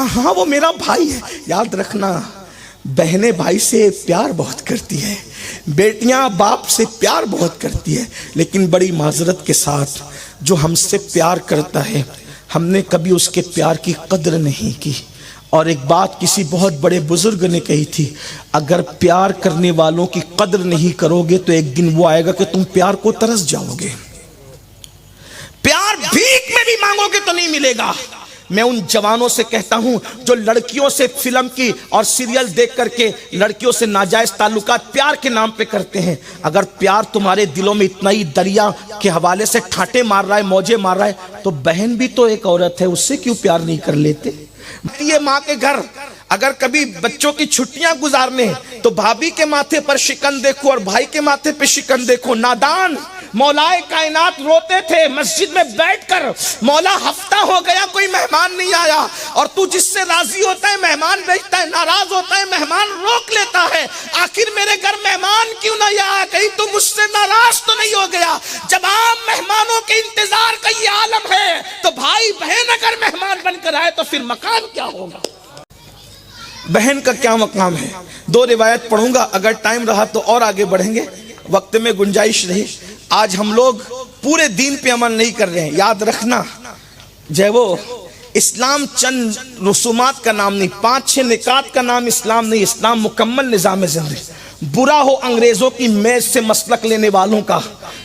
ہاں ہاں وہ میرا بھائی ہے. یاد رکھنا بہنیں بھائی سے پیار بہت کرتی ہے, بیٹیاں باپ سے پیار بہت کرتی ہے, لیکن بڑی معذرت کے ساتھ جو ہم سے پیار کرتا ہے ہم نے کبھی اس کے پیار کی قدر نہیں کی. اور ایک بات کسی بہت بڑے بزرگ نے کہی تھی, اگر پیار کرنے والوں کی قدر نہیں کرو گے تو ایک دن وہ آئے گا کہ تم پیار کو ترس جاؤ گے. پیار بھیک میں بھی مانگو گے تو نہیں ملے گا. میں ان جوانوں سے کہتا ہوں جو لڑکیوں سے فلم کی اور سیریل دیکھ کر کے لڑکیوں سے ناجائز تعلقات پیار کے نام پہ کرتے ہیں, اگر پیار تمہارے دلوں میں اتنا ہی دریا کے حوالے سے ٹھاٹے مار رہا ہے, موجے مار رہا ہے, تو بہن بھی تو ایک عورت ہے, اس سے کیوں پیار نہیں کر لیتے؟ یہ ماں کے گھر اگر کبھی بچوں کی چھٹیاں گزارنے تو بھابھی کے ماتھے پر شکن دیکھو اور بھائی کے ماتھے پہ شکن دیکھو. نادان مولائے کائنات روتے تھے مسجد میں بیٹھ کر, مولا ہفتہ ہو گیا کوئی مہمان نہیں آیا, اور تو جس سے راضی ہوتا ہے مہمان بھیجتا ہے, ناراض ہوتا ہے مہمان روک لیتا ہے. آخر میرے گھر مہمان کیوں نہیں آیا, کہیں تو مجھ سے ناراض تو نہیں ہو گیا؟ جب عام مہمانوں کے انتظار کا یہ عالم ہے تو بھائی بہن اگر مہمان بن کر آئے تو پھر مقام کیا ہوگا؟ بہن کا کیا مقام ہے؟ 2 روایت پڑھوں گا, اگر ٹائم رہا تو اور آگے بڑھیں گے, وقت میں گنجائش رہی. آج ہم لوگ پورے دین پہ عمل نہیں کر رہے ہیں. یاد رکھنا جو وہ اسلام چند رسومات کا نام نہیں, 5-6 نکات کا نام اسلام نہیں. اسلام مکمل نظام زندگی. برا ہو انگریزوں کی میز سے مسلک لینے والوں کا,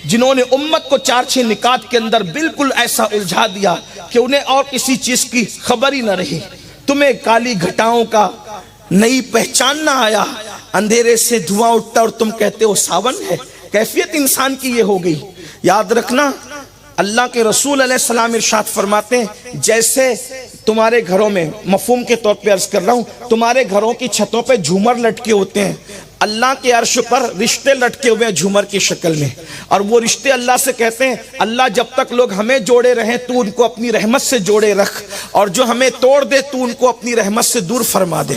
جنہوں نے امت کو 4-6 نکات کے اندر بالکل ایسا الجھا دیا کہ انہیں اور کسی چیز کی خبر ہی نہ رہی. تمہیں کالی گھٹاؤں کا نہیں پہچاننا آیا, اندھیرے سے دھواں اٹھتا اور تم کہتے ہو ساون ہے. کیفیت انسان کی یہ ہو گئی. یاد رکھنا اللہ کے رسول علیہ السلام ارشاد فرماتے ہیں, جیسے تمہارے گھروں میں, مفہوم کے طور پہ عرض کر رہا ہوں, تمہارے گھروں کی چھتوں پہ جھومر لٹکے ہوتے ہیں, اللہ کے عرش پر رشتے لٹکے ہوئے ہیں جھومر کی شکل میں, اور وہ رشتے اللہ سے کہتے ہیں اللہ جب تک لوگ ہمیں جوڑے رہیں تو ان کو اپنی رحمت سے جوڑے رکھ, اور جو ہمیں توڑ دے تو ان کو اپنی رحمت سے دور فرما دے.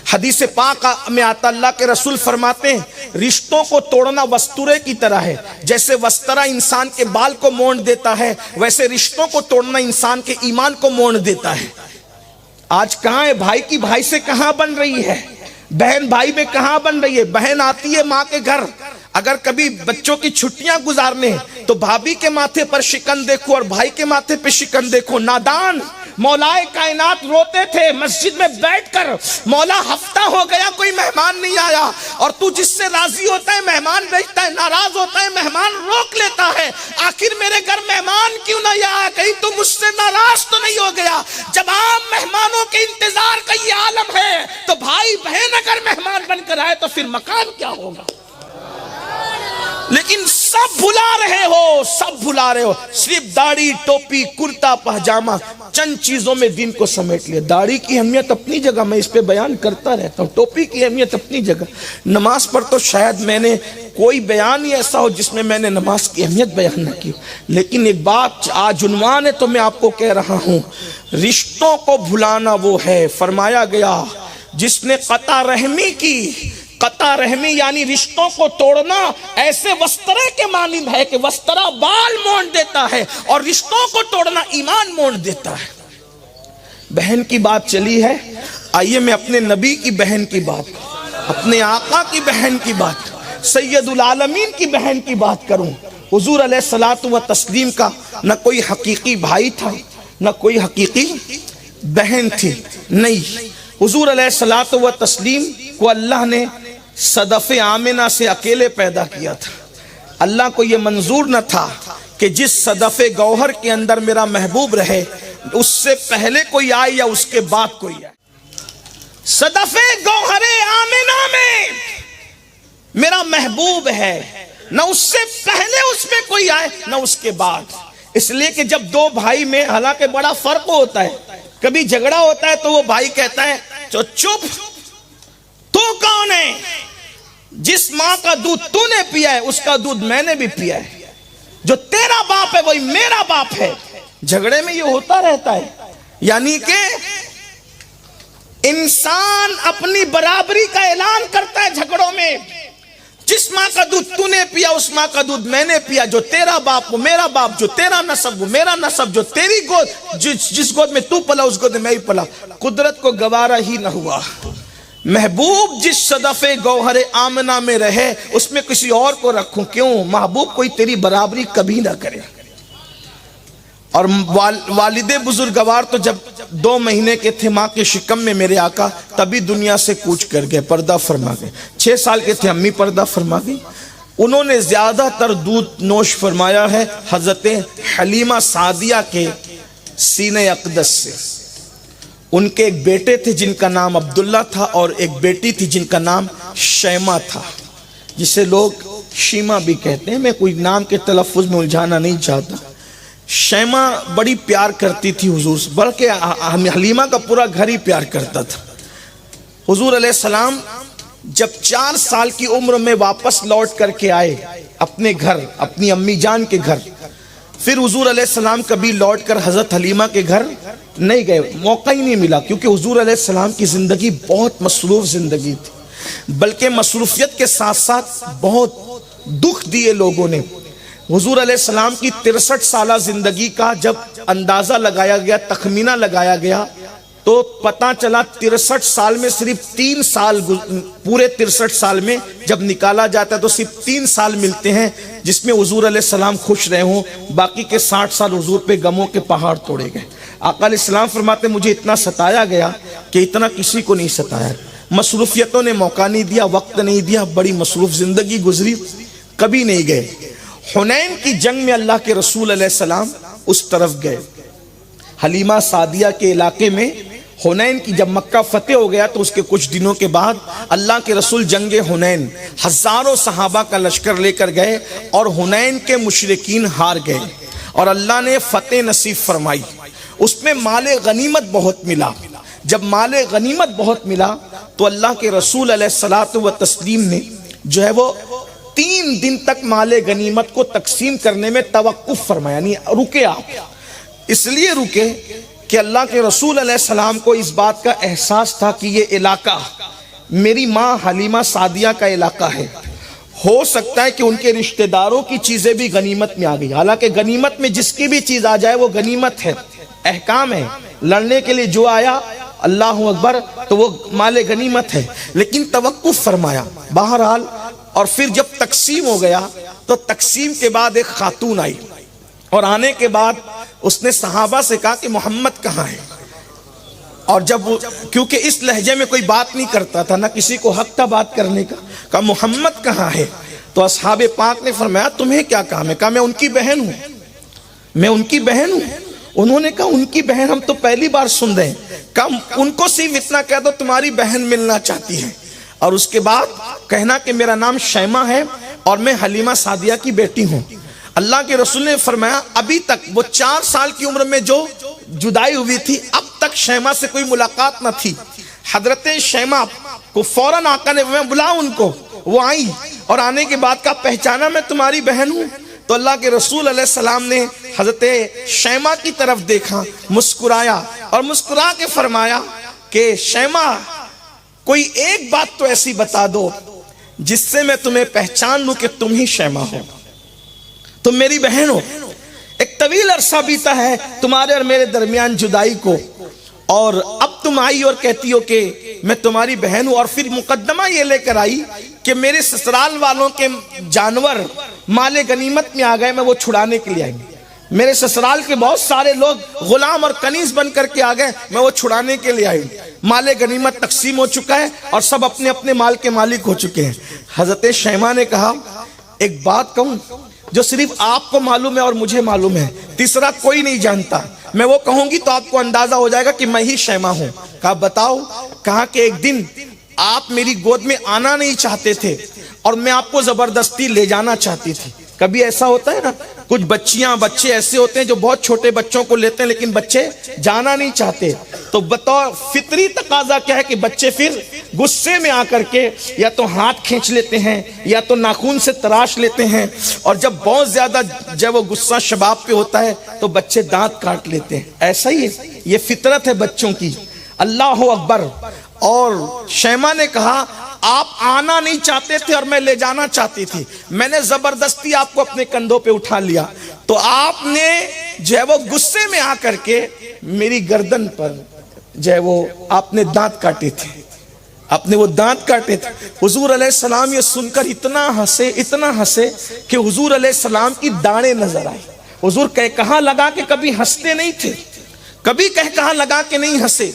حدیث پاک میں آتا اللہ کے رسول فرماتے ہیں رشتوں کو توڑنا وسترے کی طرح ہے. جیسے وسترہ انسان کے بال کو مونڈ دیتا ہے, ویسے رشتوں کو توڑنا انسان کے ایمان کو مونڈ دیتا ہے. آج کہاں ہے بھائی کی بھائی سے کہاں بن رہی ہے, بہن بھائی میں کہاں بن رہی ہے؟ بہن آتی ہے ماں کے گھر, اگر کبھی بچوں کی چھٹیاں گزارنے تو بھابھی کے ماتھے پر شکن دیکھو اور بھائی کے ماتھے پہ شکن دیکھو. نادان مولائے کائنات روتے تھے مسجد میں بیٹھ کر, مولا ہفتہ ہو گیا کوئی مہمان نہیں آیا, اور تو جس سے راضی ہوتا ہے مہمان بھیجتا ہے, ناراض ہوتا ہے مہمان روک لیتا ہے. آخر میرے گھر مہمان کیوں نہیں آیا, کہیں تو مجھ سے ناراض تو نہیں ہو گیا؟ جب عام مہمانوں کے انتظار کا یہ عالم ہے تو بھائی بہن اگر مہمان بن کر آئے تو پھر مقام کیا ہوگا؟ لیکن سب بھلا رہے ہو, سب بھلا رہے ہو. صرف داڑھی, ٹوپی, کرتا پاجامہ, چند چیزوں میں دین کو سمیٹ لیا. داڑھی کی اہمیت اپنی جگہ, میں اس پہ بیان کرتا رہتا ہوں. ٹوپی کی اہمیت اپنی جگہ. نماز پر تو شاید میں نے کوئی بیان ہی ایسا ہو جس میں نے نماز کی اہمیت بیان نہ کی. لیکن ایک بات آج عنوان ہے تو میں آپ کو کہہ رہا ہوں, رشتوں کو بھلانا وہ ہے, فرمایا گیا جس نے قطع رحمی کی. قطع رحمی یعنی رشتوں کو توڑنا ایسے وسترے کے مانند ہے کہ وسترہ بال مونڈ دیتا ہے اور رشتوں کو توڑنا ایمان مونڈ دیتا ہے. بہن کی بات چلی ہے, آئیے میں اپنے نبی کی بہن کی بات, اپنے آقا کی بہن کی بات, سید العالمین کی بہن کی بات کروں. حضور علیہ الصلوۃ والتسلیم کا نہ کوئی حقیقی بھائی تھا نہ کوئی حقیقی بہن تھی, نہیں. حضور علیہ الصلوۃ والتسلیم کو اللہ نے صدف آمنہ سے اکیلے پیدا کیا تھا. اللہ کو یہ منظور نہ تھا کہ جس صدف گوہر کے اندر میرا محبوب رہے اس سے پہلے کوئی آئے یا اس کے بعد کوئی آئے. صدف گوہر آمنہ میں میرا محبوب ہے, نہ اس سے پہلے اس میں کوئی آئے نہ اس کے بعد. اس لیے کہ جب دو بھائی میں حالانکہ بڑا فرق ہوتا ہے, کبھی جھگڑا ہوتا ہے تو وہ بھائی کہتا ہے چپ, تو کون ہے؟ جس ماں کا دودھ تو نے پیا ہے اس کا دودھ میں نے بھی پیا ہے, جو تیرا باپ ہے وہی میرا باپ ہے. جھگڑے میں یہ ہوتا رہتا ہے. یعنی کہ انسان اپنی برابری کا اعلان کرتا ہے جھگڑوں میں. جس ماں کا دودھ تو نے پیا اس ماں کا دودھ میں نے پیا، جو تیرا باپ وہ میرا باپ، جو تیرا نسب وہ میرا نسب، جو تیری گود جس گود میں تو پلا اس گود میں ہی پلا۔ قدرت کو گوارا ہی نہ ہوا، محبوب جس صدف گوہر آمنہ میں رہے اس میں کسی اور کو رکھوں کیوں، محبوب کوئی تیری برابری کبھی نہ کرے۔ اور والد بزرگوار تو جب 2 مہینے کے تھے ماں کے شکم میں میرے آقا، تبھی دنیا سے کوچ کر گئے، پردہ فرما گئے۔ 6 سال کے تھے امی پردہ فرما گئی۔ انہوں نے زیادہ تر دودھ نوش فرمایا ہے حضرت حلیمہ سعدیہ کے سینہ اقدس سے۔ ان کے ایک بیٹے تھے جن کا نام عبداللہ تھا اور ایک بیٹی تھی جن کا نام شیمہ تھا، جسے لوگ شیمہ بھی کہتے ہیں، میں کوئی نام کے تلفظ میں الجھانا نہیں چاہتا۔ شیمہ بڑی پیار کرتی تھی حضور سے، بلکہ حلیمہ کا پورا گھر ہی پیار کرتا تھا۔ حضور علیہ السلام جب 4 سال کی عمر میں واپس لوٹ کر کے آئے اپنے گھر، اپنی امی جان کے گھر، پھر حضور علیہ السلام کبھی لوٹ کر حضرت حلیمہ کے گھر نہیں گئے، موقع ہی نہیں ملا، کیونکہ حضور علیہ السلام کی زندگی بہت مصروف زندگی تھی، بلکہ مصروفیت کے ساتھ ساتھ بہت دکھ دیے لوگوں نے۔ حضور علیہ السلام کی 63 سالہ زندگی کا جب اندازہ لگایا گیا، تخمینہ لگایا گیا، تو پتہ چلا 63 سال میں صرف 3 سال، پورے 63 سال میں جب نکالا جاتا ہے تو صرف 3 سال ملتے ہیں جس میں حضور علیہ السلام خوش رہے ہوں، باقی کے 60 سال حضور پہ غموں کے پہاڑ توڑے گئے۔ آقا علیہ السلام فرماتے مجھے اتنا ستایا گیا کہ اتنا کسی کو نہیں ستایا، مصروفیتوں نے موقع نہیں دیا، وقت نہیں دیا، بڑی مصروف زندگی گزری، کبھی نہیں گئے۔ حنین کی جنگ میں اللہ کے رسول علیہ السلام اس طرف گئے، حلیمہ سعدیہ کے علاقے میں۔ حنین کی جب مکہ فتح ہو گیا تو اس کے کچھ دنوں کے بعد اللہ کے رسول جنگ حنین ہزاروں صحابہ کا لشکر لے کر گئے اور حنین کے مشرکین ہار گئے اور اللہ نے فتح نصیب فرمائی۔ اس میں مال غنیمت بہت ملا۔ جب مال غنیمت بہت ملا تو اللہ کے رسول علیہ الصلوۃ والتسلیم نے جو ہے وہ 3 دن تک مال غنیمت کو تقسیم کرنے میں توقف فرمایا، یعنی رکے آپ۔ اس لیے رکے کہ اللہ کے رسول علیہ السلام کو اس بات کا احساس تھا کہ یہ علاقہ میری ماں حلیمہ سعدیہ کا علاقہ ہے، ہو سکتا ہے کہ ان کے رشتہ داروں کی چیزیں بھی غنیمت میں آ گئی، حالانکہ غنیمت میں جس کی بھی چیز آ جائے وہ غنیمت ہے، احکام ہے، لڑنے کے لیے جو آیا اللہ اکبر تو وہ مال غنیمت ہے، لیکن توقف فرمایا بہرحال۔ اور پھر جب تقسیم ہو گیا تو تقسیم کے بعد ایک خاتون آئی اور آنے کے بعد اس نے صحابہ سے کہا کہ محمد کہاں ہے، اور جب کیونکہ اس لہجے میں کوئی بات نہیں کرتا تھا، نہ کسی کو حق تھا بات کرنے کا، کہا محمد کہاں ہے، تو اصحاب پاک نے فرمایا تمہیں کیا کام ہے، کہا میں ان کی بہن ہوں، میں ان کی بہن ہوں۔ انہوں نے کہا ان کی بہن ہم تو پہلی بار سن رہے ہیں، کہا ان کو صرف اتنا کہہ دو تمہاری بہن ملنا چاہتی ہے، اور اس کے بعد کہنا کہ میرا نام شیمہ ہے اور میں حلیمہ سعدیہ کی بیٹی ہوں۔ اللہ کے رسول نے فرمایا ابھی تک وہ 4 سال کی عمر میں جو جدائی ہوئی تھی اب تک شیمہ سے کوئی ملاقات نہ تھی۔ حضرت شیمہ کو فوراً آقا نے بلا ان کو، وہ آئی اور آنے کے بعد کہا پہچانا میں تمہاری بہن ہوں، تو اللہ کے رسول علیہ السلام نے حضرت شیمہ کی طرف دیکھا، مسکرایا اور مسکرا کے فرمایا کہ شیمہ کوئی ایک بات تو ایسی بتا دو جس سے میں تمہیں پہچان لوں کہ تم ہی شیمہ ہو، تم میری بہن ہو۔ ایک طویل عرصہ بیتا ہے تمہارے اور میرے درمیان جدائی کو، اور اب تم آئی اور کہتی ہو کہ میں تمہاری بہن ہوں، اور پھر مقدمہ یہ لے کر آئی کہ میرے سسرال والوں کے جانور مال غنیمت میں آ گئے، میں وہ چھڑانے کے لیے آئی ہوں۔ میرے سسرال کے بہت سارے لوگ غلام اور کنیز بن کر کے آ گئے، میں وہ چھڑانے کے لیے آئی ہوں۔ مال غنیمت تقسیم ہو چکا ہے اور سب اپنے اپنے مال کے مالک ہو چکے ہیں۔ حضرت شیمہ نے کہا ایک بات کہوں جو صرف آپ کو معلوم ہے اور مجھے معلوم ہے، تیسرا کوئی نہیں جانتا، میں وہ کہوں گی تو آپ کو اندازہ ہو جائے گا کہ میں ہی شیمہ ہوں۔ کہا بتاؤ، کہا کہ ایک دن آپ میری گود میں آنا نہیں چاہتے تھے اور میں آپ کو زبردستی لے جانا چاہتی تھی۔ کبھی ایسا ہوتا ہے نا، کچھ بچے ایسے ہوتے ہیں جو بہت چھوٹے بچوں کو لیتے ہیں لیکن بچے جانا نہیں چاہتے، تو بطور فطری تقاضا کیا ہے کہ بچے پھر غصے میں آ کر کے یا تو ہاتھ کھینچ لیتے ہیں یا تو ناخون سے تراش لیتے ہیں، اور جب بہت زیادہ جب وہ غصہ شباب پہ ہوتا ہے تو بچے دانت کاٹ لیتے ہیں۔ ایسا ہی ہے، یہ فطرت ہے بچوں کی۔ اللہ اکبر۔ اور شیمہ نے کہا آپ آنا نہیں چاہتے تھے اور میں لے جانا چاہتی تھی، میں نے زبردستی آپ کو اپنے کندھوں پہ اٹھا لیا، تو آپ نے جو ہے وہ غصے میں آ کر کے میری گردن پر جو ہے وہ آپ نے دانت کاٹے تھے، آپ نے وہ دانت کاٹے تھے۔ حضور علیہ السلام یہ سن کر اتنا ہنسے کہ حضور علیہ السلام کی داڑیں نظر آئی۔ حضور کہاں لگا کہ کبھی ہنستے نہیں تھے، کبھی کہاں لگا کہ نہیں ہنسے،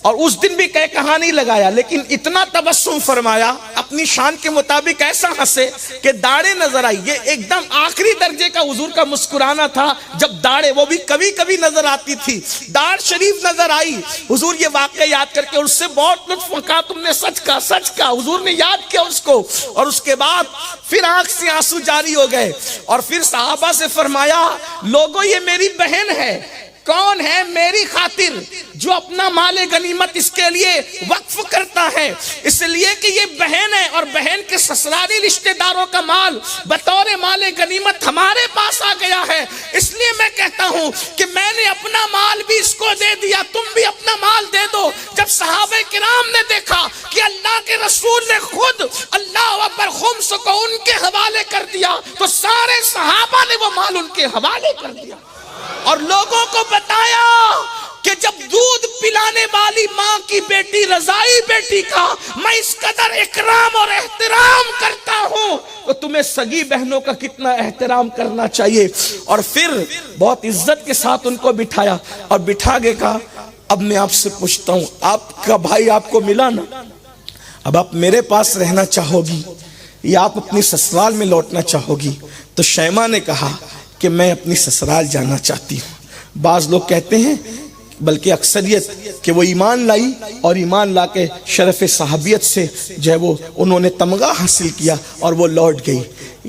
اور اس دن بھی کہاں نہیں لگایا، لیکن اتنا تبسم فرمایا، اپنی شان کے مطابق ایسا ہنسے کہ داڑیں نظر آئی۔ یہ ایک دم آخری درجے کا حضور کا مسکرانا تھا، جب داڑیں وہ بھی کبھی کبھی نظر آتی تھی، داڑھ شریف نظر آئی۔ حضور یہ واقعہ یاد کر کے اس سے بہت لطف کہا، تم نے سچ کہا۔ حضور نے یاد کیا اس کو، اور اس کے بعد پھر آنکھ سے آنسو جاری ہو گئے، اور پھر صحابہ سے فرمایا، لوگوں یہ میری بہن ہے، کون ہے میری خاطر جو اپنا مال غنیمت اس کے لیے وقف کرتا ہے، اس لیے کہ یہ بہن ہے اور بہن کے سسرالی رشتہ داروں کا مال بطور مال غنیمت ہمارے پاس آ گیا ہے، اس لیے میں کہتا ہوں کہ میں نے اپنا مال بھی اس کو دے دیا، تم بھی اپنا مال دے دو۔ جب صحابہ کرام نے دیکھا کہ اللہ کے رسول نے خود اللہ اکبر خمس کو ان کے حوالے کر دیا، تو سارے صحابہ نے وہ مال ان کے حوالے کر دیا، اور لوگوں کو بتایا کہ جب دودھ پلانے والی ماں کی بیٹی رضائی بیٹی کا میں اس قدر اکرام اور احترام کرتا ہوں، تو تمہیں سگی بہنوں کا کتنا احترام کرنا چاہیے۔ اور پھر بہت عزت کے ساتھ ان کو بٹھایا، اور بٹھا کے کہا، اب میں آپ سے پوچھتا ہوں، آپ کا بھائی آپ کو ملا نا، اب آپ میرے پاس رہنا چاہو گی یا آپ اپنی سسرال میں لوٹنا چاہو گی؟ تو شیماء نے کہا کہ میں اپنی سسرال جانا چاہتی ہوں۔ بعض لوگ کہتے ہیں، بلکہ اکثریت، کہ وہ ایمان لائی اور ایمان لا کے شرف صحابیت سے جو ہے وہ انہوں نے تمغہ حاصل کیا اور وہ لوٹ گئی۔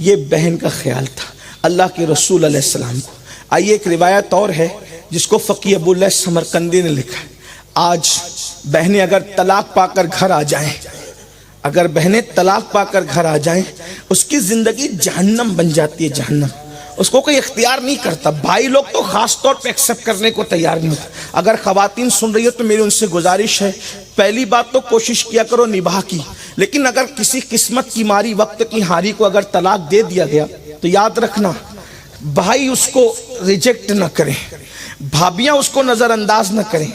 یہ بہن کا خیال تھا اللہ کے رسول علیہ السلام کو۔ آئیے ایک روایت اور ہے جس کو فقیہ ابو اللہ سمرقندی نے لکھا ہے۔ آج بہنیں اگر طلاق پا کر گھر آ جائیں، اگر بہنیں طلاق پا کر گھر آ جائیں، اس کی زندگی جہنم بن جاتی ہے، جہنم، اس کو کوئی اختیار نہیں کرتا۔ بھائی لوگ تو خاص طور پہ ایکسپٹ کرنے کو تیار نہیں ہوتے۔ اگر خواتین سن رہی ہو تو میری ان سے گزارش ہے، پہلی بات تو کوشش کیا کرو نباہ کی، لیکن اگر کسی قسمت کی ماری وقت کی ہاری کو اگر طلاق دے دیا گیا تو یاد رکھنا، بھائی اس کو ریجیکٹ نہ کریں، بھابیاں اس کو نظر انداز نہ کریں،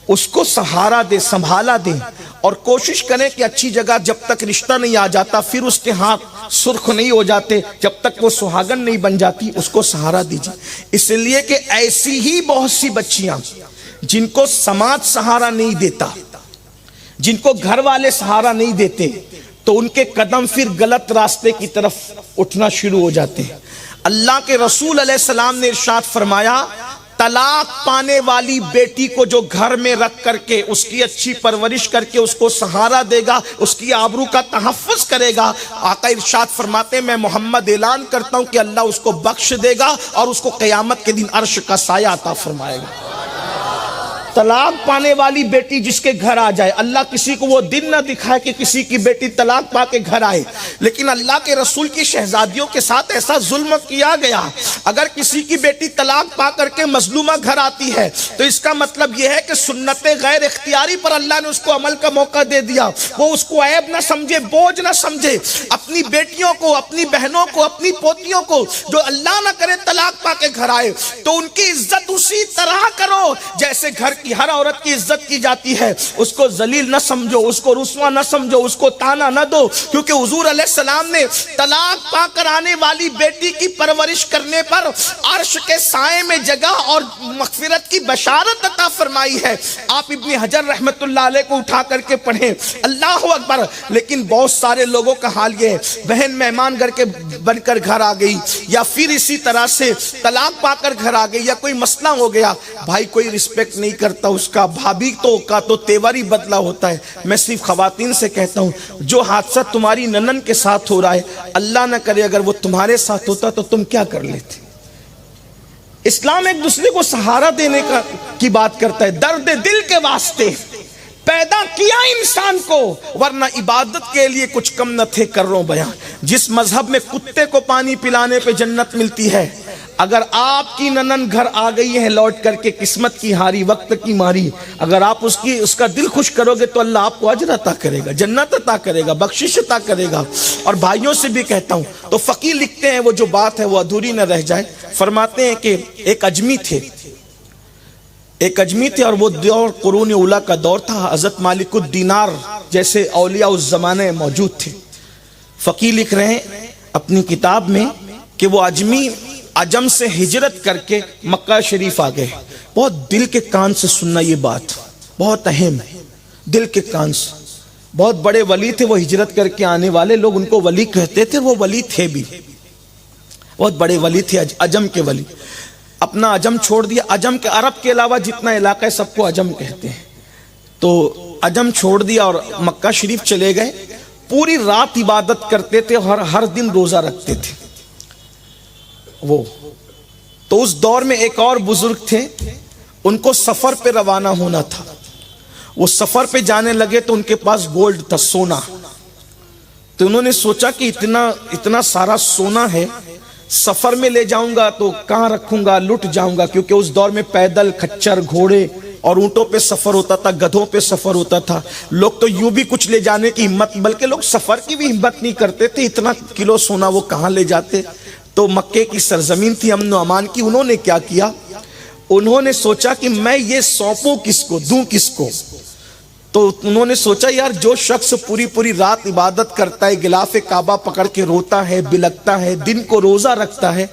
اس کو سہارا دے، سنبھالا دیں، اور کوشش کریں کہ اچھی جگہ جب تک رشتہ نہیں آ جاتا، پھر اس کے ہاتھ سرخ نہیں ہو جاتے، جب تک وہ سہاگن نہیں بن جاتی، اس کو سہارا دیجیے۔ اس لیے کہ ایسی ہی بہت سی بچیاں جن کو سماج سہارا نہیں دیتا، جن کو گھر والے سہارا نہیں دیتے، تو ان کے قدم پھر غلط راستے کی طرف اٹھنا شروع ہو جاتے ہیں۔ اللہ کے رسول علیہ السلام نے ارشاد فرمایا، طلاق پانے والی بیٹی کو جو گھر میں رکھ کر کے اس کی اچھی پرورش کر کے اس کو سہارا دے گا، اس کی آبرو کا تحفظ کرے گا، آقا ارشاد فرماتے ہیں، میں محمد اعلان کرتا ہوں کہ اللہ اس کو بخش دے گا اور اس کو قیامت کے دن عرش کا سایہ عطا فرمائے گا۔ طلاق پانے والی بیٹی جس کے گھر آ جائے، اللہ کسی کو وہ دن نہ دکھائے کہ کسی کی بیٹی طلاق پا کے گھر آئے، لیکن اللہ کے رسول کی شہزادیوں کے ساتھ ایسا ظلم کیا گیا۔ اگر کسی کی بیٹی طلاق پا کر کے مظلومہ گھر آتی ہے تو اس کا مطلب یہ ہے کہ سنت غیر اختیاری پر اللہ نے اس کو عمل کا موقع دے دیا۔ وہ اس کو عیب نہ سمجھے، بوجھ نہ سمجھے۔ اپنی بیٹیوں کو، اپنی بہنوں کو، اپنی پوتیوں کو جو اللہ نہ کرے طلاق پا کے گھر آئے تو ان کی عزت اسی طرح کرو جیسے گھر کی ہر عورت کی عزت کی جاتی ہے۔ اس کو ذلیل نہ سمجھو، اس کو رسوا نہ سمجھو، اس کو تانا نہ دو، کیونکہ حضور علیہ السلام نے طلاق پا کر آنے والی بیٹی کی پرورش کرنے پر عرش کے سائے میں جگہ اور مغفرت کی بشارت عطا فرمائی ہے۔ آپ ابن حجر رحمت اللہ علیہ کو اٹھا کر کے پڑھیں، اللہ اکبر۔ لیکن بہت سارے لوگوں کا حال یہ ہے، بہن مہمان گھر کے بن کر گھر آ گئی، یا پھر اسی طرح سے طلاق پا کر گھر آ گئی، یا کوئی مسئلہ ہو گیا، بھائی کوئی رسپیکٹ نہیں کرتا اس کا، بھابھی کا تو تیور ہی بدلا ہوتا ہے۔ میں صرف خواتین سے کہتا ہوں، جو حادثہ تمہاری ننن کے ساتھ ہو رہا ہے، اللہ نہ کرے اگر وہ تمہارے ساتھ ہوتا تو تم کیا کر لیتے؟ اسلام ایک دوسرے کو سہارا دینے کی بات کرتا ہے، درد دل کے واسطے پیدا کیا انسان کو، ورنہ عبادت کے لیے کچھ کم نہ تھے کرو بیان۔ جس مذہب میں کتے کو پانی پلانے پہ جنت ملتی ہے، اگر آپ کی ننن گھر آ گئی ہے لوٹ کر کے قسمت کی ہاری وقت کی ماری، اگر آپ اس کا دل خوش کرو گے تو اللہ آپ کو اجر عطا کرے گا، جنت عطا کرے گا، بخشش عطا کرے گا۔ اور بھائیوں سے بھی کہتا ہوں، تو فقیر لکھتے ہیں وہ جو بات ہے وہ ادھوری نہ رہ جائے، فرماتے ہیں کہ ایک اجمی تھے اور وہ دور قرون اولیٰ کا دور تھا، حضرت مالک الدینار جیسے اولیاء اس زمانے موجود تھے۔ فقیر لکھ رہے ہیں اپنی کتاب میں کہ وہ عجم سے ہجرت کر کے مکہ شریف آ گئے۔ بہت دل کے کان سے سننا، یہ بات بہت اہم ہے، دل کے کان سے۔ بہت بڑے ولی تھے وہ، ہجرت کر کے آنے والے لوگ ان کو ولی کہتے تھے، وہ ولی تھے بھی، بہت بڑے ولی تھے، عجم کے ولی۔ اپنا عجم چھوڑ دیا، عجم کے عرب کے علاوہ جتنا علاقہ ہے سب کو عجم کہتے ہیں، تو عجم چھوڑ دیا اور مکہ شریف چلے گئے۔ پوری رات عبادت کرتے تھے اور ہر دن روزہ رکھتے تھے وہ۔ تو اس دور میں ایک اور بزرگ تھے، ان کو سفر پہ روانہ ہونا تھا۔ وہ سفر پہ جانے لگے تو ان کے پاس گولڈ تھا، سونا۔ تو انہوں نے سوچا کہ اتنا سارا سونا ہے، سفر میں لے جاؤں گا تو کہاں رکھوں گا، لٹ جاؤں گا، کیونکہ اس دور میں پیدل، کھچر، گھوڑے اور اونٹوں پہ سفر ہوتا تھا، گدھوں پہ سفر ہوتا تھا۔ لوگ تو یوں بھی کچھ لے جانے کی ہمت، بلکہ لوگ سفر کی بھی ہمت نہیں کرتے تھے، اتنا کلو سونا وہ کہاں لے جاتے۔ تو مکے کی سرزمین تھی امن و امان کی، انہوں نے کیا کیا، انہوں نے سوچا کہ میں یہ سونپوں کس کو، دوں کس کو۔ تو انہوں نے سوچا یار جو شخص پوری رات عبادت کرتا ہے، غلاف کعبہ پکڑ کے روتا ہے، بلکتا ہے، دن کو روزہ رکھتا ہے،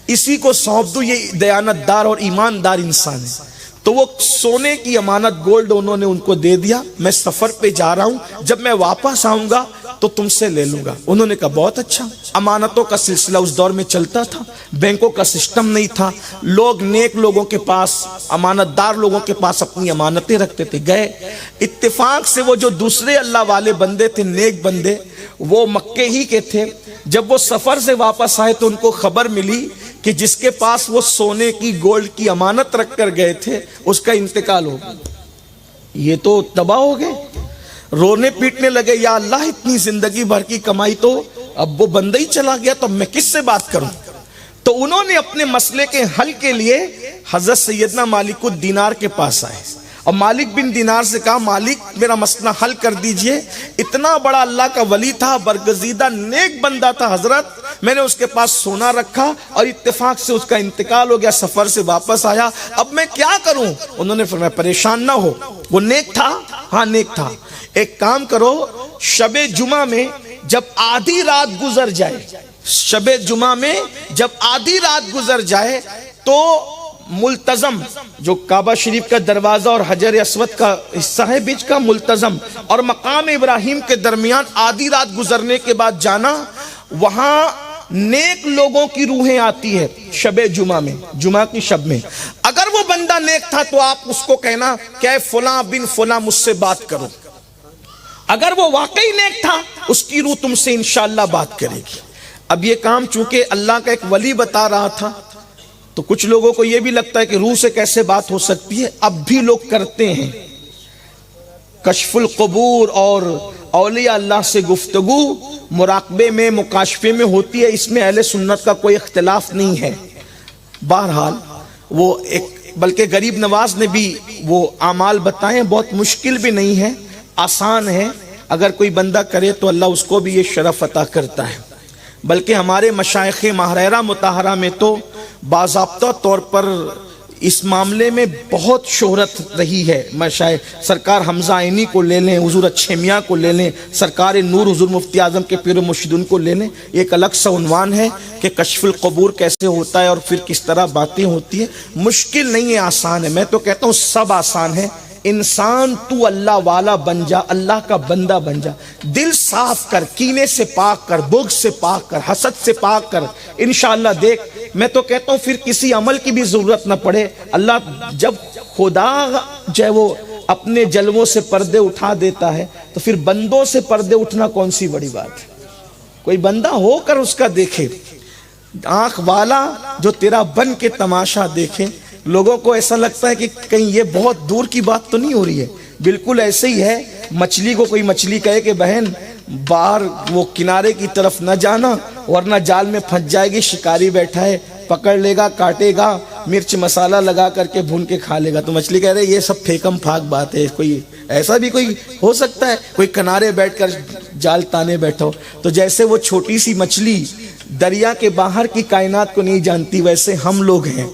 اسی کو سونپ دوں، یہ دیانت دار اور ایماندار انسان ہے۔ تو وہ سونے کی امانت گولڈ انہوں نے ان کو دے دیا، میں سفر پہ جا رہا ہوں، جب میں واپس آؤں گا تو تم سے لے لوں گا۔ انہوں نے کہا بہت اچھا۔ امانتوں کا سلسلہ اس دور میں چلتا تھا، بینکوں کا سسٹم نہیں تھا، لوگ نیک لوگوں کے پاس، امانت دار لوگوں کے پاس اپنی امانتیں رکھتے تھے۔ گئے، اتفاق سے وہ جو دوسرے اللہ والے بندے تھے، نیک بندے، وہ مکے ہی کے تھے۔ جب وہ سفر سے واپس آئے تو ان کو خبر ملی کہ جس کے پاس وہ سونے کی گولڈ کی امانت رکھ کر گئے تھے اس کا انتقال ہو گیا۔ یہ تو تباہ ہو گئے، رونے پیٹنے لگے، یا اللہ اتنی زندگی بھر کی کمائی تو اب وہ بندہ ہی چلا گیا، تو میں کس سے بات کروں۔ تو انہوں نے اپنے مسئلے کے حل کے لیے حضرت سیدنا مالک الدینار کے پاس آئے اور مالک بن دینار سے کہا مالک میرا مسئلہ حل کر دیجئے۔ اتنا بڑا اللہ کا ولی تھا، برگزیدہ نیک بندہ تھا حضرت، میں نے اس کے پاس سونا رکھا اور اتفاق سے اس کا انتقال ہو گیا، سفر سے واپس آیا، اب میں کیا کروں۔ انہوں نے فرمایا پریشان نہ ہو، وہ نیک تھا، ہاں نیک تھا، ایک کام کرو، شب جمعہ میں جب آدھی رات گزر جائے، شب جمعہ میں جب آدھی رات گزر جائے تو ملتزم جو کعبہ شریف کا دروازہ اور حجر اسود کا حصہ ہے بیچ کا، ملتزم اور مقام ابراہیم کے درمیان آدھی رات گزرنے کے بعد جانا، وہاں نیک لوگوں کی روحیں آتی ہے شب جمعہ میں، جمعہ کی شب میں۔ اگر وہ بندہ نیک تھا تو آپ اس کو کہنا کہ اے فلاں بن فلاں مجھ سے بات کرو، اگر وہ واقعی نیک تھا اس کی روح تم سے انشاءاللہ بات کرے گی۔ اب یہ کام چونکہ اللہ کا ایک ولی بتا رہا تھا تو کچھ لوگوں کو یہ بھی لگتا ہے کہ روح سے کیسے بات ہو سکتی ہے، اب بھی لوگ کرتے ہیں۔ کشف القبور اور اولیاء اللہ سے گفتگو مراقبے میں، مکاشفے میں ہوتی ہے، اس میں اہل سنت کا کوئی اختلاف نہیں ہے۔ بہرحال وہ ایک، بلکہ غریب نواز نے بھی وہ اعمال بتائے، بہت مشکل بھی نہیں ہے، آسان ہے، اگر کوئی بندہ کرے تو اللہ اس کو بھی یہ شرف عطا کرتا ہے۔ بلکہ ہمارے مشائخ ماہرہ مطہرہ میں تو باضابطہ طور پر اس معاملے میں بہت شہرت رہی ہے۔ مشائخ سرکار حمزہ عینی کو لے لیں، حضور اچھے میاں کو لے لیں، سرکار نور حضور مفتی اعظم کے پیر و مرشد ان کو لے لیں، ایک الگ سا عنوان ہے کہ کشف القبور کیسے ہوتا ہے اور پھر کس طرح باتیں ہوتی ہیں۔ مشکل نہیں ہے، آسان ہے۔ میں تو کہتا ہوں سب آسان ہے۔ انسان تو اللہ والا بن جا، اللہ کا بندہ بن جا، دل صاف کر، کینے سے پاک کر، بغض سے پاک کر، حسد سے پاک کر، انشاءاللہ دیکھ، میں تو کہتا ہوں پھر کسی عمل کی بھی ضرورت نہ پڑے۔ اللہ جب خدا جو ہے وہ اپنے جلووں سے پردے اٹھا دیتا ہے تو پھر بندوں سے پردے اٹھنا کون سی بڑی بات ہے۔ کوئی بندہ ہو کر اس کا دیکھے، آنکھ والا جو تیرا بن کے تماشا دیکھے۔ لوگوں کو ایسا لگتا ہے کہ کہیں یہ بہت دور کی بات تو نہیں ہو رہی ہے، بالکل ایسے ہی ہے۔ مچھلی کو کوئی مچھلی کہے کہ بہن باہر وہ کنارے کی طرف نہ جانا ورنہ جال میں پھنس جائے گی، شکاری بیٹھا ہے، پکڑ لے گا, کاٹے گا, مرچ مسالہ لگا کر کے بھون کے کھا لے گا. تو مچھلی کہہ رہے یہ سب پھیکم پھاک بات ہے, کوئی ایسا بھی کوئی ہو سکتا ہے؟ کوئی کنارے بیٹھ کر جال تانے بیٹھو. تو جیسے وہ چھوٹی سی مچھلی دریا کے باہر کی کائنات کو نہیں جانتی, ویسے ہم لوگ ہیں.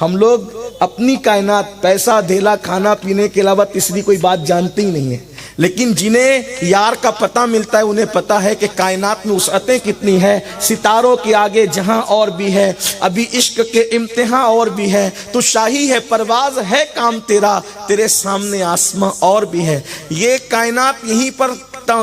ہم لوگ اپنی کائنات, پیسہ دھیلا کھانا پینے کے علاوہ تیسری کوئی بات جانتے ہی نہیں ہے. لیکن جنہیں یار کا پتہ ملتا ہے انہیں پتہ ہے کہ کائنات میں وسعتیں کتنی ہے, ستاروں کے آگے جہاں اور بھی ہے, ابھی عشق کے امتحان اور بھی ہے, تو شاہی ہے پرواز ہے کام تیرا, تیرے سامنے آسماں اور بھی ہے. یہ کائنات یہیں پر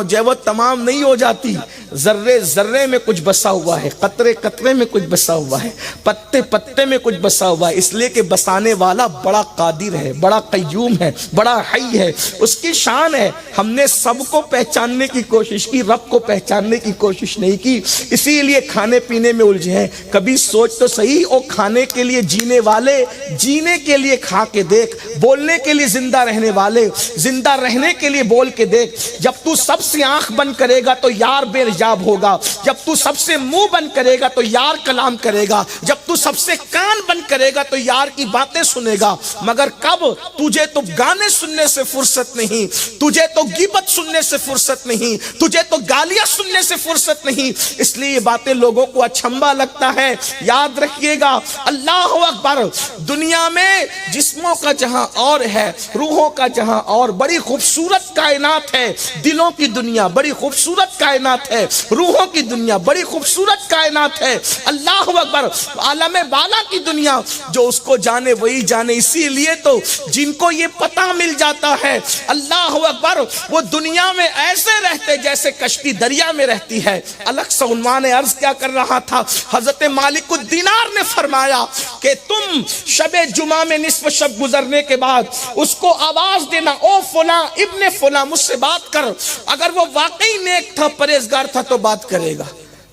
جو وہ تمام نہیں ہو جاتی, ذرے ذرے میں کچھ بسا ہوا ہے, قطرے قطرے میں کچھ بسا ہوا ہے, پتے پتے میں کچھ بسا ہوا ہے. اس لیے کہ بسانے والا بڑا قادر ہے, بڑا قیوم ہے, بڑا حی ہے, اس کی شان ہے. ہم نے سب کو پہچاننے کی کوشش کی, رب کو پہچاننے کی کوشش نہیں کی, اسی لیے کھانے پینے میں الجھے ہیں. کبھی سوچ تو صحیح, او کھانے کے لیے جینے والے, جینے کے لیے کھا کے دیکھ, بولنے کے لیے زندہ رہنے والے, زندہ رہنے کے لیے بول کے دیکھ. جب تو سب سے آنکھ بند کرے گا تو یار بے حجاب ہوگا, جب تو سب سے منہ بند کرے گا تو یار کلام کرے گا, جب تو سب سے کان بند کرے گا تو یار کی باتیں سنے گا. مگر کب؟ تجھے تو گانے سننے سے فرصت نہیں, تجھے تو غیبت سننے سے فرصت نہیں, تجھے تو گالیاں سننے سے فرصت نہیں. اس لیے یہ باتیں لوگوں کو اچھمبا لگتا ہے. یاد رکھیے گا, اللہ اکبر, دنیا میں جسموں کا جہاں اور ہے, روحوں کا جہاں اور, بڑی خوبصورت کائنات ہے. دلوں کی دنیا بڑی خوبصورت کائنات ہے, روحوں کی دنیا بڑی خوبصورت کائنات ہے. اللہ اکبر, عالم بالا کی دنیا جو اس کو جانے وہی جانے. اسی لیے تو جن کو یہ پتہ مل جاتا ہے, اللہ اکبر, وہ دنیا میں ایسے رہتے جیسے کشتی دریا میں رہتی ہے. الگ سے عنوان عرض کیا کر رہا تھا, حضرت مالک الدینار نے فرمایا کہ تم شب جمعہ میں نصف شب گزرنے کے بعد اس کو آواز دینا, او فلاں ابن فلاں مجھ سے بات کر. اگر وہ واقعی نیک تھا, پرہیزگار تھا تو بات کرے گا.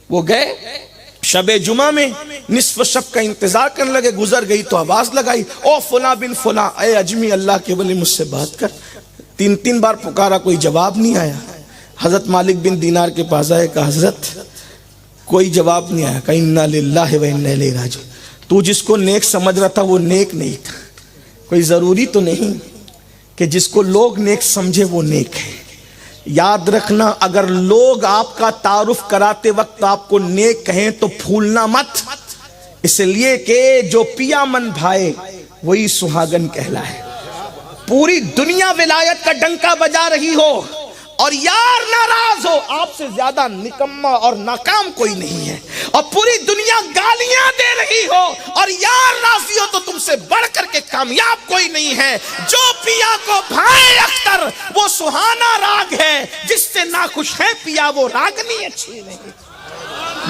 وہ گئے شب جمعہ میں نصف شب کا انتظار کرنے لگے, گزر گئی تو آواز لگائی, او فلاں بن فلاں, اے اجمی اللہ کے ولی مجھ سے بات کر. 3 بار پکارا, کوئی جواب نہیں آیا. حضرت مالک بن دینار کے پاس آئے, کہا حضرت کوئی جواب نہیں آیا. کہا انا للہ و انا الیہ راجعون. تو جس کو نیک سمجھ رہا تھا وہ نیک نہیں تھا. کوئی ضروری تو نہیں کہ جس کو لوگ نیک سمجھے وہ نیک ہے. یاد رکھنا, اگر لوگ آپ کا تعارف کراتے وقت آپ کو نیک کہیں تو پھولنا مت, اس لیے کہ جو پیا من بھائے وہی سہاگن کہلائے. پوری دنیا ولایت کا ڈنکا بجا رہی ہو اور یار ناراض ہو, آپ سے زیادہ نکما اور ناکام کوئی نہیں ہے. اور پوری دنیا گالیاں دے رہی ہو اور یار راضی ہو تو تم سے بڑھ کر کے کامیاب کوئی نہیں ہے. جو پیا کو بھائے اختر وہ سہانا راگ ہے, جس سے ناخوش ہے پیا وہ راگنی اچھی نہیں.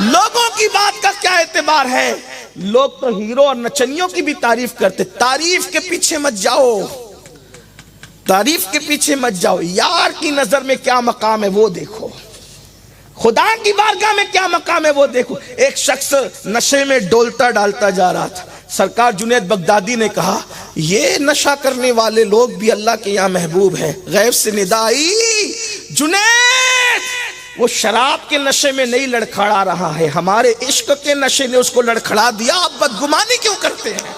لوگوں کی بات کا کیا اعتبار ہے؟ لوگ تو ہیرو اور نچنیوں کی بھی تعریف کرتے. تعریف کے پیچھے مت جاؤ, تعریف کے پیچھے مت جاؤ. یار کی نظر میں کیا مقام ہے وہ دیکھو, خدا کی بارگاہ میں کیا مقام ہے وہ دیکھو. ایک شخص نشے میں ڈولتا ڈالتا جا رہا تھا. سرکار جنید بغدادی نے کہا یہ نشہ کرنے والے لوگ بھی اللہ کے یہاں محبوب ہیں. غیب سے ندا آئی, جنید وہ شراب کے نشے میں نہیں لڑکھڑا رہا ہے, ہمارے عشق کے نشے نے اس کو لڑکھڑا دیا. آپ بدگمانی کیوں کرتے ہیں؟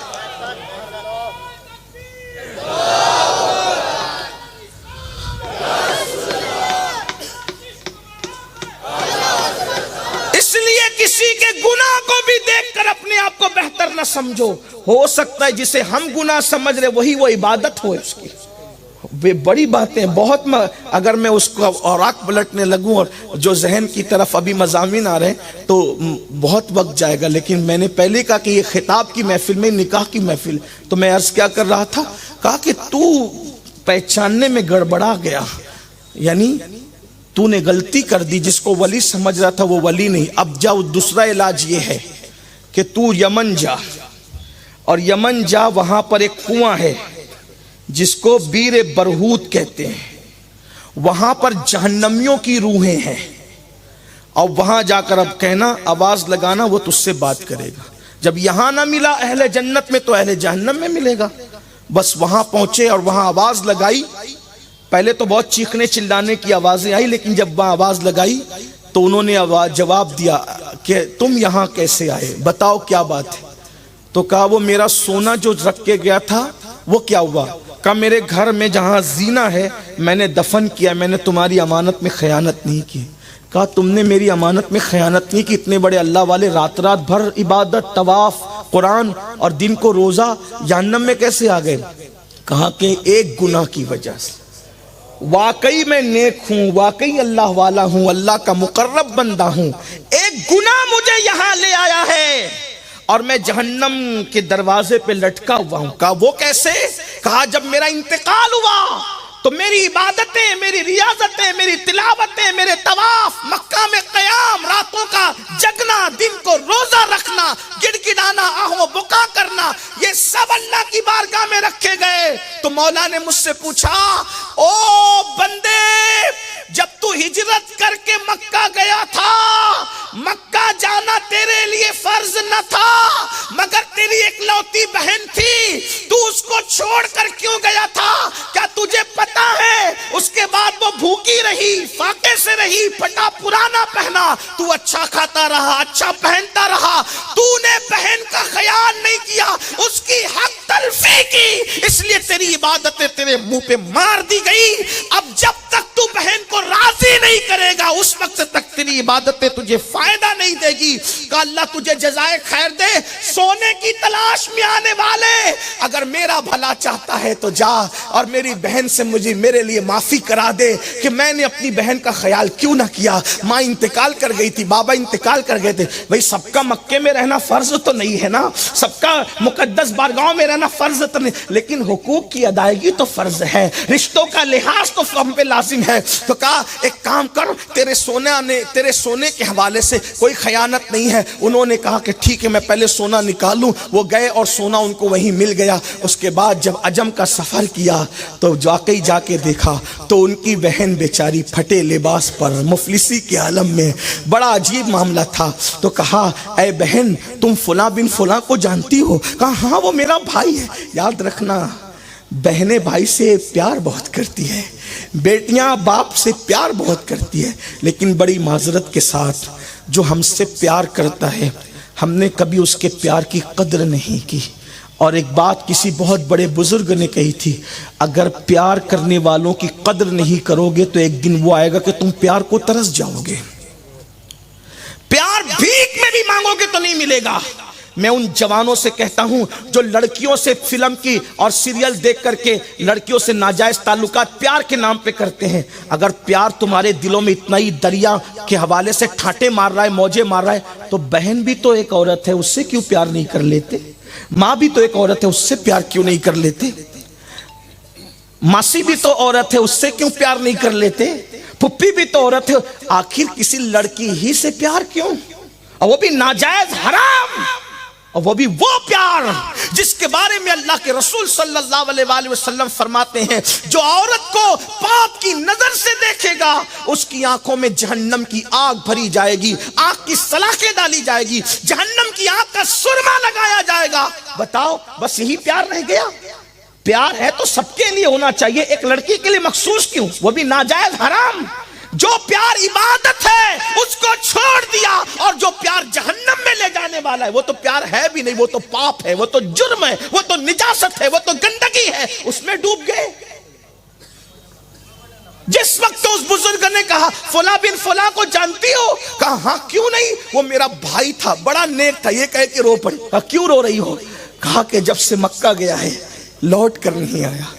اس لیے کسی کے گناہ کو بھی دیکھ کر اپنے آپ کو بہتر نہ سمجھو. ہو سکتا ہے جسے ہم گناہ سمجھ رہے وہی وہ عبادت ہو اس کی. بڑی باتیں بہت, اگر میں اس کو اوراق پلٹنے لگوں اور جو ذہن کی طرف ابھی مضامین آ رہے ہیں تو بہت وقت جائے گا. لیکن میں نے پہلے کہا کہ یہ خطاب کی محفل میں, نکاح کی محفل, تو میں عرض کیا کر رہا تھا, کہا کہ تو پہچاننے میں گڑبڑا گیا, یعنی تو نے غلطی کر دی. جس کو ولی سمجھ رہا تھا وہ ولی نہیں. اب جاؤ, دوسرا علاج یہ ہے کہ تو یمن جا, اور یمن جا, وہاں پر ایک کنواں ہے جس کو بیر برہوت کہتے ہیں. وہاں پر جہنمیوں کی روحیں ہیں, اور وہاں جا کر اب کہنا, آواز لگانا, وہ تجھ سے بات کرے گا. جب یہاں نہ ملا اہل جنت میں تو اہل جہنم میں ملے گا. بس وہاں پہنچے اور وہاں آواز لگائی. پہلے تو بہت چیخنے چلانے کی آوازیں آئی, لیکن جب وہاں آواز لگائی تو انہوں نے جواب دیا کہ تم یہاں کیسے آئے, بتاؤ کیا بات ہے. تو کہا وہ میرا سونا جو رکھ کے گیا تھا وہ کیا ہوا؟ کہا میرے گھر میں جہاں زینہ ہے میں نے دفن کیا، میں نے تمہاری امانت میں خیانت نہیں کی۔ کہا تم نے میری امانت میں خیانت نہیں کی، اتنے بڑے اللہ والے رات رات بھر عبادت، طواف، قرآن اور دن کو روزہ، جہنم میں کیسے آ گئے؟ کہا کہ ایک گناہ کی وجہ سے۔ واقعی میں نیک ہوں، واقعی اللہ والا ہوں، اللہ کا مقرب بندہ ہوں، ایک گناہ مجھے یہاں لے آیا ہے اور میں جہنم کے دروازے پہ لٹکا ہوا ہوں۔ کہا وہ کیسے؟ کہا جب میرا انتقال ہوا تو میری عبادتیں، میری ریاضتیں، میری تلاوتیں، میرے طواف، مکہ میں قیام، راتوں کا جگنا، دن کو روزہ رکھنا، گڑ گڑانا، آہو بکا کرنا، یہ سب اللہ کی بارگاہ میں رکھے گئے۔ تو مولا نے مجھ سے پوچھا، او بندے جب تو ہجرت کر کے مکہ گیا تھا، مکہ جانا تیرے لیے فرض نہ تھا، مگر تیری ایک لوتی بہن تھی، تو اس کو چھوڑ کر کیوں گیا تھا؟ کیا تجھے پتا ہے اس کے بعد وہ بھوکی رہی، فاقے سے رہی، پھٹا پرانا پہنا، تو اچھا کھاتا رہا، اچھا پہنتا رہا، تو نے بہن کا خیال نہیں کیا، اس کی حق تلفی کی، اس لیے تیری عبادتیں تیرے منہ پہ مار دی گئی۔ اب جب تک تو بہن کو راضی نہیں کرے گا اس وقت تک تیری عبادتیں تجھے فائدہ نہیں دے گی۔ کہ اللہ تجھے جزائے خیر دے، سونے کی تلاش میں آنے والے، اگر میرا بھلا چاہتا ہے تو جا اور میری بہن سے مجھے میرے لیے معافی کرا دے کہ میں نے اپنی بہن کا خیال کیوں نہ کیا۔ ماں انتقال کر گئی تھی، بابا انتقال کر گئے تھے، بھئی سب کا مکے میں رہنا فرض تو نہیں ہے نا، سب کا مقدس بارگاہوں میں رہنا فرض تو نہیں، لیکن حقوق کی ادائیگی تو فرض ہے، رشتوں کا لحاظ تو ہم پہ لازم ہے۔ تو کہا ایک کام کر، تیرے سونے کے حوالے سے کوئی خیانت نہیں ہے۔ انہوں نے کہا کہ ٹھیک ہے میں پہلے سونا نکالوں۔ وہ گئے اور سونا ان کو وہیں مل گیا۔ اس کے بعد جب عجم کا سفر کیا تو واقعی جا کے دیکھا تو ان کی بہن بیچاری پھٹے لباس پر مفلسی کے عالم میں، بڑا عجیب معاملہ تھا۔ تو کہا اے بہن تم فلاں بن فلاں کو جانتی ہو؟ کہا ہاں وہ میرا بھائی ہے۔ یاد رکھنا بہنیں بھائی سے پیار بہت کرتی ہے، بیٹیاں باپ سے پیار بہت کرتی ہے، لیکن بڑی معذرت کے ساتھ جو ہم سے پیار کرتا ہے ہم نے کبھی اس کے پیار کی قدر نہیں کی۔ اور ایک بات کسی بہت بڑے بزرگ نے کہی تھی، اگر پیار کرنے والوں کی قدر نہیں کرو گے تو ایک دن وہ آئے گا کہ تم پیار کو ترس جاؤ گے، پیار بھیک میں بھی مانگو گے تو نہیں ملے گا۔ میں ان جوانوں سے کہتا ہوں جو لڑکیوں سے فلم کی اور سیریل دیکھ کر کے لڑکیوں سے ناجائز تعلقات پیار کے نام پہ کرتے ہیں، اگر پیار تمہارے دلوں میں اتنا ہی دریا کے حوالے سے ٹھاٹے مار رہا ہے، موجے مار رہا ہے، تو بہن بھی تو ایک عورت ہے، اس سے کیوں پیار نہیں کر لیتے؟ ماں بھی تو ایک عورت ہے، اس سے پیار کیوں نہیں کر لیتے؟ ماسی بھی تو عورت ہے، اس سے کیوں پیار نہیں کر لیتے؟ پھپھی بھی تو عورت ہے، آخر کسی لڑکی ہی سے پیار کیوں؟ اور وہ بھی ناجائز حرام، اور وہ بھی وہ پیار جس کے بارے میں اللہ کے رسول صلی اللہ علیہ وآلہ وسلم فرماتے ہیں جو عورت کو پاپ کی نظر سے دیکھے گا اس کی آنکھوں میں جہنم کی آگ بھری جائے گی، آگ کی سلاخیں ڈالی جائے گی، جہنم کی آگ کا سرما لگایا جائے گا۔ بتاؤ بس یہی پیار رہ گیا؟ پیار ہے تو سب کے لیے ہونا چاہیے، ایک لڑکی کے لیے مخصوص کیوں؟ وہ بھی ناجائز حرام۔ جو پیار عبادت ہے اس کو چھوڑ دیا، اور جو پیار جہنم میں لے جانے والا ہے وہ تو پیار ہے بھی نہیں، وہ تو پاپ ہے، وہ تو جرم ہے، وہ تو نجاست ہے، وہ تو گندگی ہے، اس میں ڈوب گئے۔ جس وقت اس بزرگ نے کہا فلاں بن فلاں کو جانتی ہو؟ کہا ہاں کیوں نہیں، وہ میرا بھائی تھا، بڑا نیک تھا۔ یہ کہہ کے رو پڑی۔ کہا کیوں رو رہی ہو؟ کہا کہ جب سے مکہ گیا ہے لوٹ کر نہیں آیا،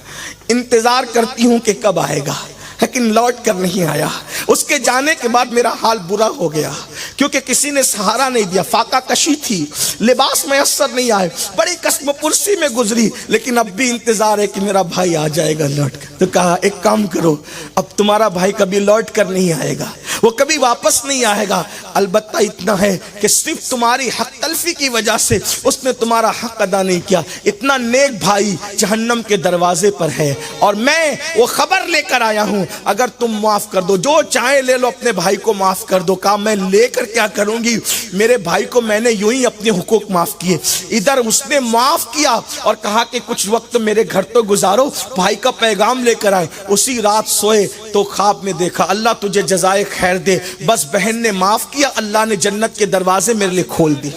انتظار کرتی ہوں کہ کب آئے گا، لیکن لوٹ کر نہیں آیا۔ اس کے جانے کے بعد میرا حال برا ہو گیا، کیونکہ کسی نے سہارا نہیں دیا، فاقہ کشی تھی، لباس میسر نہیں آئے، بڑی قسم پرسی میں گزری، لیکن اب بھی انتظار ہے کہ میرا بھائی آ جائے گا لوٹ کر۔ تو کہا ایک کام کرو، اب تمہارا بھائی کبھی لوٹ کر نہیں آئے گا، وہ کبھی واپس نہیں آئے گا، البتہ اتنا ہے کہ صرف تمہاری حق تلفی کی وجہ سے اس نے تمہارا حق ادا نہیں کیا۔ اتنا نیک بھائی جہنم کے دروازے پر ہے، اور میں وہ خبر لے کر آیا ہوں، اگر تم معاف کر دو، جو چاہے لے لو، اپنے بھائی کو معاف کر دو۔ کہا میں لے کر کیا کروں گی، میرے بھائی کو میں نے یوں ہی اپنے حقوق معاف کیے۔ ادھر اس نے معاف کیا اور کہا کہ کچھ وقت میرے گھر تو گزارو، بھائی کا پیغام لے کر آئے۔ اسی رات سوئے تو خواب میں دیکھا، اللہ تجھے جزائے خیر دے، بس بہن نے معاف کیا، اللہ نے جنت کے دروازے میرے لیے کھول دی۔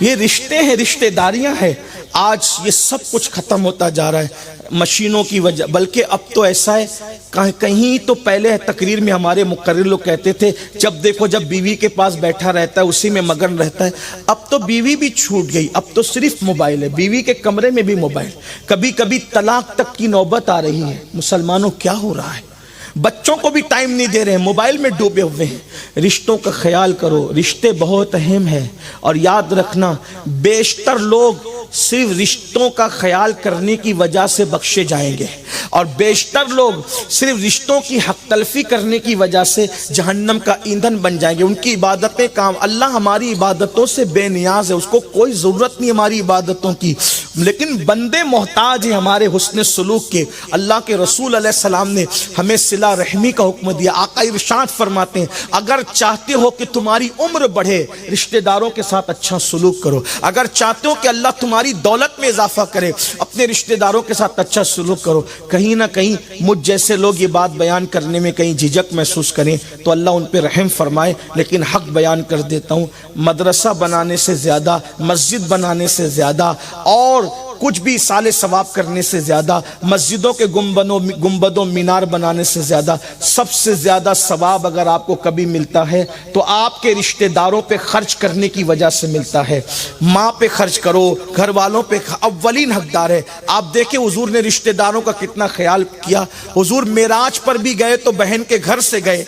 یہ رشتے ہیں، رشتے داریاں ہیں. آج یہ سب کچھ ختم ہوتا جا رہا ہے مشینوں کی وجہ. بلکہ اب تو ایسا ہے، کہیں تو پہلے تقریر میں ہمارے مقرر لوگ کہتے تھے جب دیکھو جب بیوی کے پاس بیٹھا رہتا ہے اسی میں مگن رہتا ہے. اب تو بیوی بھی چھوٹ گئی، اب تو صرف موبائل ہے، بیوی کے کمرے میں بھی موبائل. کبھی کبھی طلاق تک کی نوبت آ رہی ہے. مسلمانوں کیا ہو رہا ہے؟ بچوں کو بھی ٹائم نہیں دے رہے ہیں، موبائل میں ڈوبے ہوئے ہیں. رشتوں کا خیال کرو، رشتے بہت اہم ہیں. اور یاد رکھنا بیشتر لوگ صرف رشتوں کا خیال کرنے کی وجہ سے بخشے جائیں گے، اور بیشتر لوگ صرف رشتوں کی حق تلفی کرنے کی وجہ سے جہنم کا ایندھن بن جائیں گے. ان کی عبادتیں کام، اللہ ہماری عبادتوں سے بے نیاز ہے، اس کو کوئی ضرورت نہیں ہماری عبادتوں کی، لیکن بندے محتاج ہیں ہمارے حسن سلوک کے. اللہ کے رسول علیہ السلام نے ہمیں صلہ رحمی کا حکم دیا. آقا ارشاد فرماتے ہیں اگر چاہتے ہو کہ تمہاری عمر بڑھے رشتہ داروں کے ساتھ اچھا سلوک کرو. اگر چاہتے ہو کہ اللہ تمہاری دولت میں اضافہ کرے اپنے رشتہ داروں کے ساتھ اچھا سلوک کرو. کہیں نہ کہیں مجھ جیسے لوگ یہ بات بیان کرنے میں کہیں جھجک محسوس کریں تو اللہ ان پہ رحم فرمائے، لیکن حق بیان کر دیتا ہوں. مدرسہ بنانے سے زیادہ، مسجد بنانے سے زیادہ، اور کچھ بھی سال ثواب کرنے سے زیادہ، مسجدوں کے گنبدوں مینار بنانے سے زیادہ، سب سے زیادہ ثواب اگر آپ کو کبھی ملتا ہے تو آپ کے رشتہ داروں پہ خرچ کرنے کی وجہ سے ملتا ہے. ماں پہ خرچ کرو، گھر والوں پہ اولین حقدار ہے. آپ دیکھیں حضور نے رشتہ داروں کا کتنا خیال کیا. حضور معراج پر بھی گئے تو بہن کے گھر سے گئے.